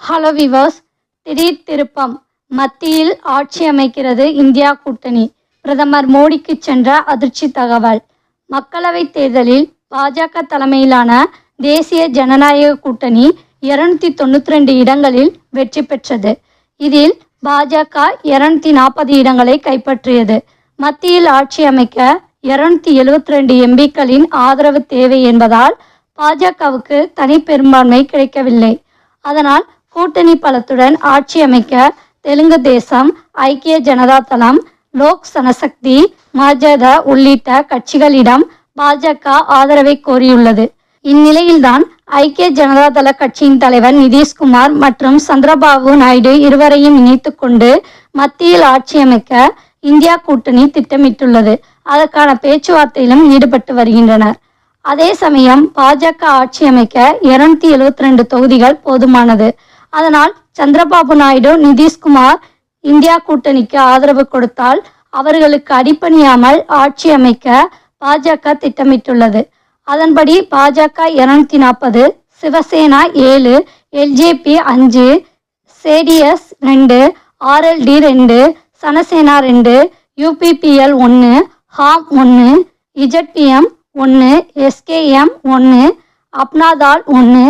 Hello viewers, திடீர் திருப்பம். மத்தியில் ஆட்சி அமைக்கிறது இந்தியா கூட்டணி. பிரதமர் மோடிக்கு சென்ற அதிர்ச்சி தகவல். மக்களவைத் தேர்தலில் பாஜக தலைமையிலான தேசிய ஜனநாயக கூட்டணி 292 இடங்களில் வெற்றி பெற்றது. இதில் பாஜக 240 இடங்களை கைப்பற்றியது. மத்தியில் ஆட்சி அமைக்க 272 எம்பிக்களின் ஆதரவு தேவை என்பதால் பாஜகவுக்கு தனி பெரும்பான்மை கிடைக்கவில்லை. அதனால் கூட்டணி பலத்துடன் ஆட்சி அமைக்க தெலுங்கு தேசம், ஐக்கிய ஜனதா தளம், லோக் சனசக்தி, மஜத உள்ளிட்ட கட்சிகளிடம் பாஜக ஆதரவை கோரியுள்ளது. இந்நிலையில்தான் ஐக்கிய ஜனதா தள கட்சியின் தலைவர் நிதிஷ்குமார் மற்றும் சந்திரபாபு நாயுடு இருவரையும் இணைத்து கொண்டு மத்தியில் ஆட்சி அமைக்க இந்தியா கூட்டணி திட்டமிட்டுள்ளது. அதற்கான பேச்சுவார்த்தையிலும் ஈடுபட்டு வருகின்றனர். அதே சமயம் பாஜக ஆட்சி அமைக்க 272 தொகுதிகள் போதுமானது. அதனால் சந்திரபாபு நாயுடு, நிதிஷ்குமார் இந்தியா கூட்டணிக்கு ஆதரவு கொடுத்தால் அவர்களுக்கு அடிபணியாமல் ஆட்சி அமைக்க பாஜக திட்டமிட்டுள்ளது. அதன்படி பாஜக 240, சிவசேனா 7, எல்ஜேபி 5, சேடிஎஸ் 2, ஆர்எல்டி 2, சனசேனா 2, யூபிபிஎல் 1, ஹாம் 1, இஜட்பிஎம் 1, SKM 1, அப்னாதால் 1,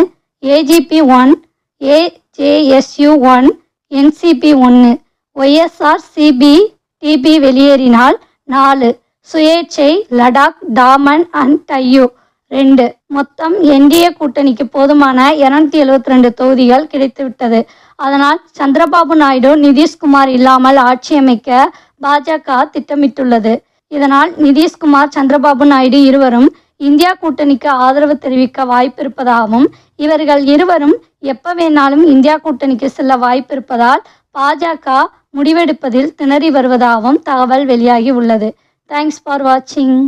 AGP 1, ஏஜேஎஸ்யூ 1, NCP 1, YSR CP DP வெளியேறினால் 4, சுயேட்சை லடாக், டாமன் அண்ட் டையூ 2. மொத்தம் என்டிஏ கூட்டணிக்கு போதுமான 272 தொகுதிகள் கிடைத்துவிட்டது. அதனால் சந்திரபாபு நாயுடு, நிதிஷ்குமார் இல்லாமல் ஆட்சி அமைக்க பாஜக திட்டமிட்டுள்ளது. இதனால் நிதிஷ்குமார், சந்திரபாபு நாயுடு இருவரும் இந்தியா கூட்டணிக்கு ஆதரவு தெரிவிக்க வாய்ப்பு இருப்பதாகவும், இவர்கள் இருவரும் எப்ப வேணாலும் இந்தியா கூட்டணிக்கு செல்ல வாய்ப்பு இருப்பதால் பாஜக முடிவெடுப்பதில் திணறி வருவதாகவும் தகவல் வெளியாகி உள்ளது. தேங்க்ஸ் ஃபார் வாட்சிங்.